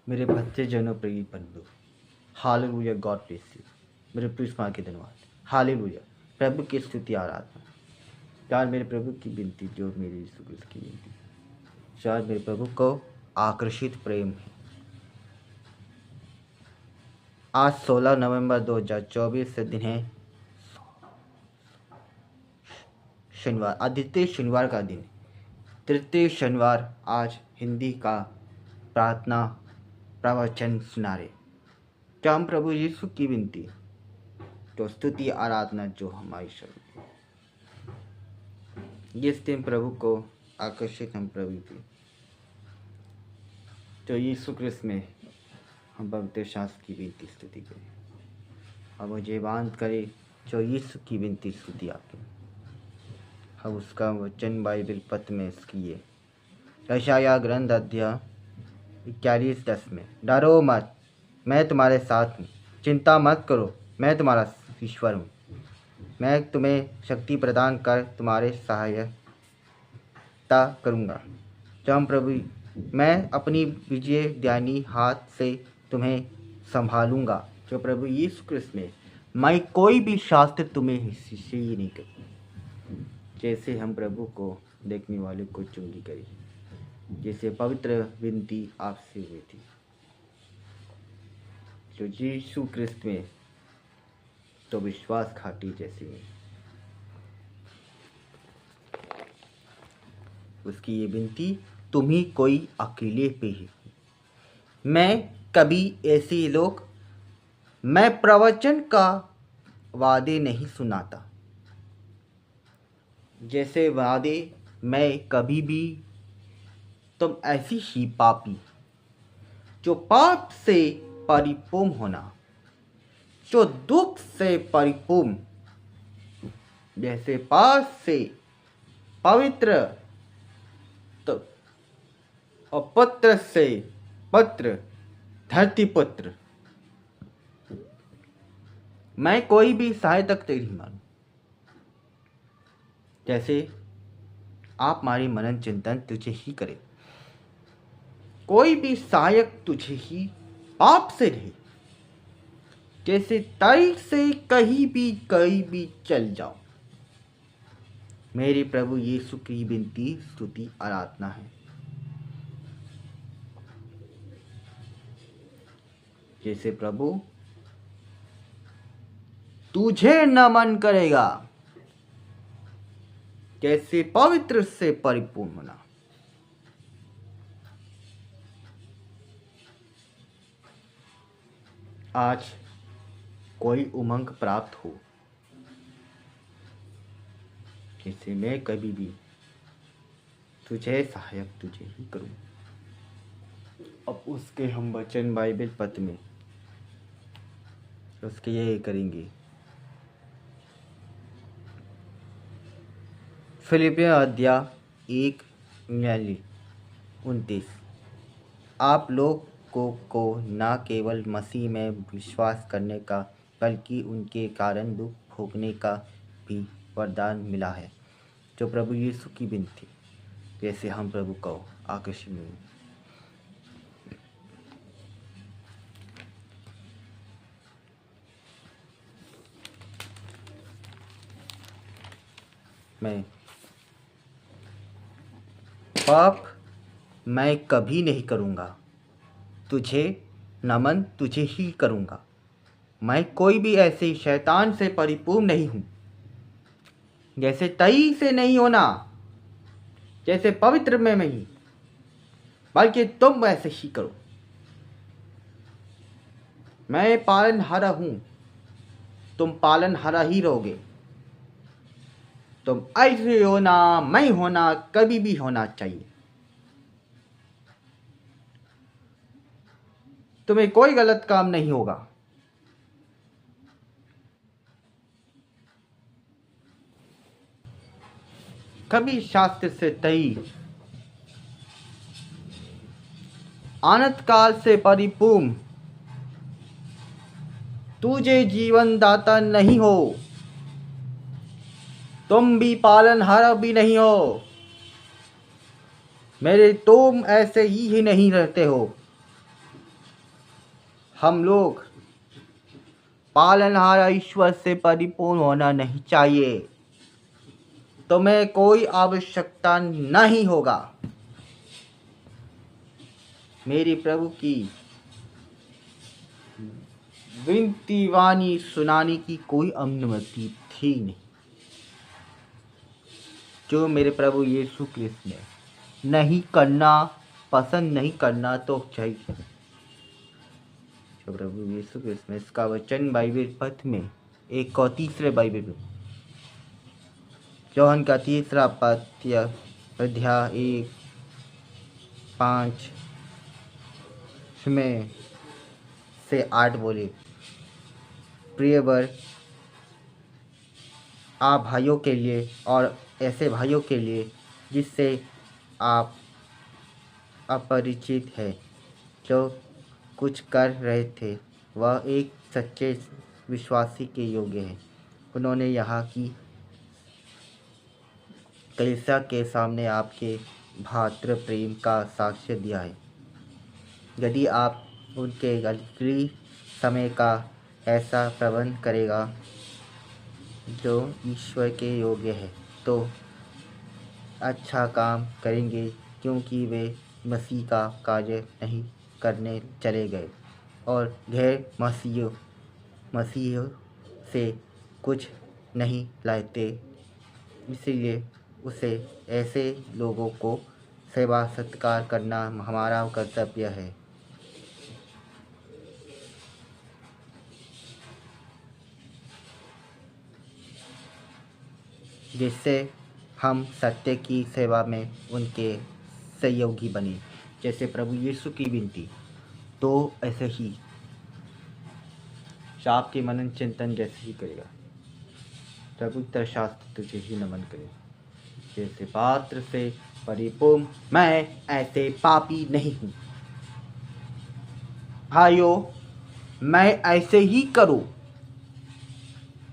मेरे भक्ति जनों प्रिय बंधु, हालेलुया, गॉड ब्लेस यू। मेरे प्रियमा के धन्यवाद, हालेलुया। प्रभु की स्तुति आराधना। चार मेरे प्रभु की विनती, जो मेरे यीशु क्रिस्त की विनती, चार मेरे प्रभु को आकर्षित प्रेम है। आज 16 नवंबर 2024 से दिन है शनिवार, आदित्य शनिवार का दिन, तृतीय शनिवार। आज हिंदी का प्रार्थना प्रवचन सुना रहे। क्या हम प्रभु यीशु की विनती, तो स्तुति आराधना जो हमारी शरण, जिस दिन प्रभु को आकर्षित हम प्रभु की, तो यीशु क्रिस्त में हम पवित्र शास्त्र की विनती स्तुति करें और मुझे बांध करे जो यीशु की विनती स्तुति आपकी। हम उसका वचन बाइबल पत्र में किए यशायाह ग्रंथ अध्याय 41:10 में, डरो मत, मैं तुम्हारे साथ हूँ, चिंता मत करो, मैं तुम्हारा ईश्वर हूँ, मैं तुम्हें शक्ति प्रदान कर तुम्हारे सहायता करूँगा। जब हम प्रभु, मैं अपनी विजय ध्यानी हाथ से तुम्हें संभालूंगा। जो प्रभु यीशु क्रिस्त में मैं कोई भी शास्त्र तुम्हें हिस्से ही नहीं करूँ। जैसे हम प्रभु को देखने वाले को चुंगी करी, जैसे पवित्र विनती आपसे हुई थी, जो यीशु क्रिस्त में तो विश्वास घाटी जैसी में उसकी ये विनती, तुम ही कोई अकेले पे ही। मैं कभी ऐसे लोग, मैं प्रवचन का वादे नहीं सुनाता, जैसे वादे मैं कभी भी, तुम ऐसी ही पापी जो पाप से परिपूर्ण होना, जो दुख से परिपूर्ण, जैसे पाप से पवित्र, तो और पत्र से पत्र, धरती पुत्र, मैं कोई भी सहायतक तेरी मानू। जैसे आप हमारी मनन चिंतन तुझे ही करे, कोई भी सहायक तुझे ही पाप से रहे, जैसे तारीख से कहीं भी चल जाओ। मेरे प्रभु यीशु की विनती स्तुति आराधना है। जैसे प्रभु तुझे नमन करेगा, जैसे पवित्र से परिपूर्ण होना। आज कोई उमंग प्राप्त हो, जैसे मैं कभी भी तुझे सहायक तुझे ही करूं। अब उसके हम वचन बाइबल पत्र में उसके ये करेंगे। फिलिपियों अध्याय 1:29, आप लोगों को न केवल मसीह में विश्वास करने का बल्कि उनके कारण दुख भोगने का भी वरदान मिला है। जो प्रभु यीशु की विनती, जैसे हम प्रभु को आकर्षित में मैं पाप मैं कभी नहीं करूँगा, तुझे नमन तुझे ही करूँगा। मैं कोई भी ऐसे शैतान से परिपूर्ण नहीं हूँ, जैसे तई से नहीं होना, जैसे पवित्र में नहीं, बल्कि तुम वैसे ही करो। मैं पालनहारा हूँ, तुम पालनहारा ही रहोगे। तुम ऐसे होना, मैं होना, कभी भी होना चाहिए। तुम्हें कोई गलत काम नहीं होगा। कभी शास्त्र से तई, अनंत काल से परिपूर्ण, तुझे जीवन दाता नहीं हो, तुम भी पालनहारा भी नहीं हो, मेरे तुम ऐसे ही नहीं रहते हो। हम लोग पालनहारा ईश्वर से परिपूर्ण होना नहीं चाहिए। तुम्हें कोई आवश्यकता नहीं होगा मेरी प्रभु की विनती वाणी सुनाने की कोई अनुमति थी नहीं। जो मेरे प्रभु यीशु क्रिस्त ने नहीं करना, पसंद नहीं करना तो चाहिए। जो प्रभु यीशु क्रिस्त ने इसका वचन बाइबल पथ में 31 बाइबल में जॉन का 3 पद अध्याय 1:5 में से 8 बोले, प्रियवर आप भाइयों के लिए और ऐसे भाइयों के लिए जिससे आप अपरिचित हैं, जो कुछ कर रहे थे वह एक सच्चे विश्वासी के योग्य है। उन्होंने यहाँ की कलीसिया के सामने आपके भातृ प्रेम का साक्ष्य दिया है। यदि आप उनके आखिरी समय का ऐसा प्रबंध करेगा जो ईश्वर के योग्य है तो अच्छा काम करेंगे, क्योंकि वे मसीह का कार्य नहीं करने चले गए और गैर मसीह से कुछ नहीं लाते। इसलिए उसे ऐसे लोगों को सेवा सत्कार करना हमारा कर्तव्य है। जिससे हम सत्य की सेवा में उनके सहयोगी बने। जैसे प्रभु यीशु की विनती, तो ऐसे ही शाप के मनन चिंतन जैसे ही करेगा। पवित्र शास्त्र तुझे ही नमन करे। जैसे पात्र से परिपूर्ण मैं ऐसे पापी नहीं हूँ। भाइयों, मैं ऐसे ही करूँ।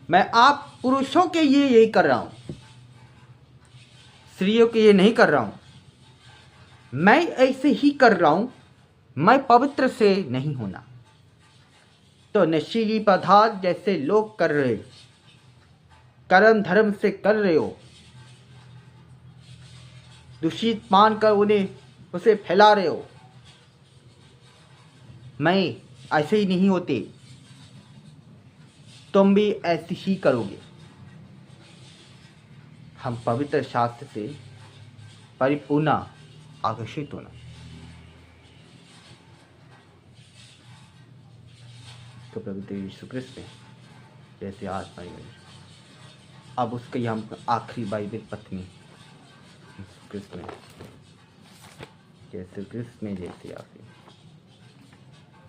मैं आप पुरुषों के लिए यही कर रहा हूँ, स्त्रियों के लिए नहीं कर रहा हूँ। मैं ऐसे ही कर रहा हूँ। मैं पवित्र से नहीं होना तो नशीली पदार्थ जैसे लोग कर रहे, कर्म धर्म से कर रहे हो, दूषित मानकर उसे फैला रहे हो। मैं ऐसे ही नहीं होते, तुम भी ऐसे ही करोगे। हम पवित्र शास्त्र से परिपूर्ण आकर्षित होना। तो पवित्र यीशु क्रिस्त जैसे आज बाइबल, अब उसके हम आखिरी बाइबल पत्नी क्रिस्त में, जैसे क्रिस्त में जैसे आखिरी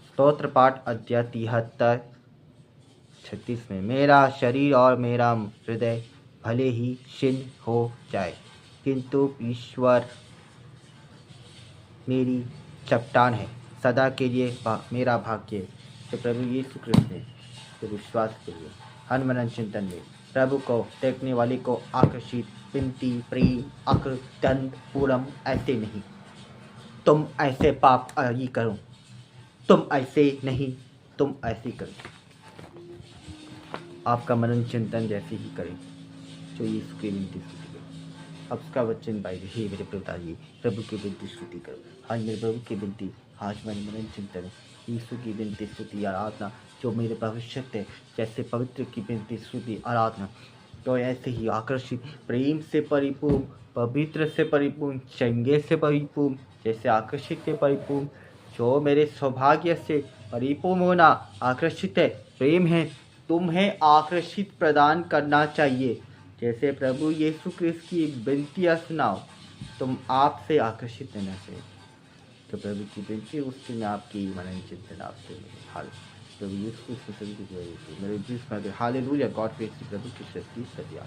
स्तोत्र पाठ अध्याय 73-36 में, मेरा शरीर और मेरा हृदय भले ही क्षीण हो जाए, किंतु ईश्वर मेरी चट्टान है, सदा के लिए मेरा भाग्य। तो प्रभु यीशु क्रिस्त ने तो विश्वास के लिए हनुमान चिंतन में प्रभु को देखने वाले को आकर्षित, विनती, प्रेम, अकृतंत पूरम ऐसे नहीं, तुम ऐसे पाप ही करो, तुम ऐसे नहीं, तुम ऐसे करो। आपका मनन चिंतन जैसे ही करें जो यीशु की विनती स्तुति करो। अब उसका वचन बाइबल, हे मेरे पिताजी, प्रभु की विनती स्तुति करो। आज मेरे प्रभु की विनती, आज मेरे मनन चिंतन यीशु की विनती स्तुति आराधना जो मेरे भविष्य है, जैसे पवित्र की विनती स्तुति आराधना, तो ऐसे ही आकर्षित, प्रेम से परिपूर्ण, पवित्र से परिपूर्ण, चंगे से परिपूर्ण, जैसे आकर्षित से परिपूर्ण, जो मेरे सौभाग्य से परिपूर्ण होना आकर्षित है, प्रेम है, तुम्हें आकर्षित प्रदान करना चाहिए। जैसे प्रभु यीशु क्रिस्त की विनती सुनाओ, तुम आपसे आकर्षित रहना चाहिए। तो प्रभु की विनती उस दिन आपकी मनन चिंतन आपसे हाल प्रभु यीशु क्रिस्त सभी की जय मेरे जीव में हालेलुया। गॉड प्रेज प्रभु की शक्ति सत्य।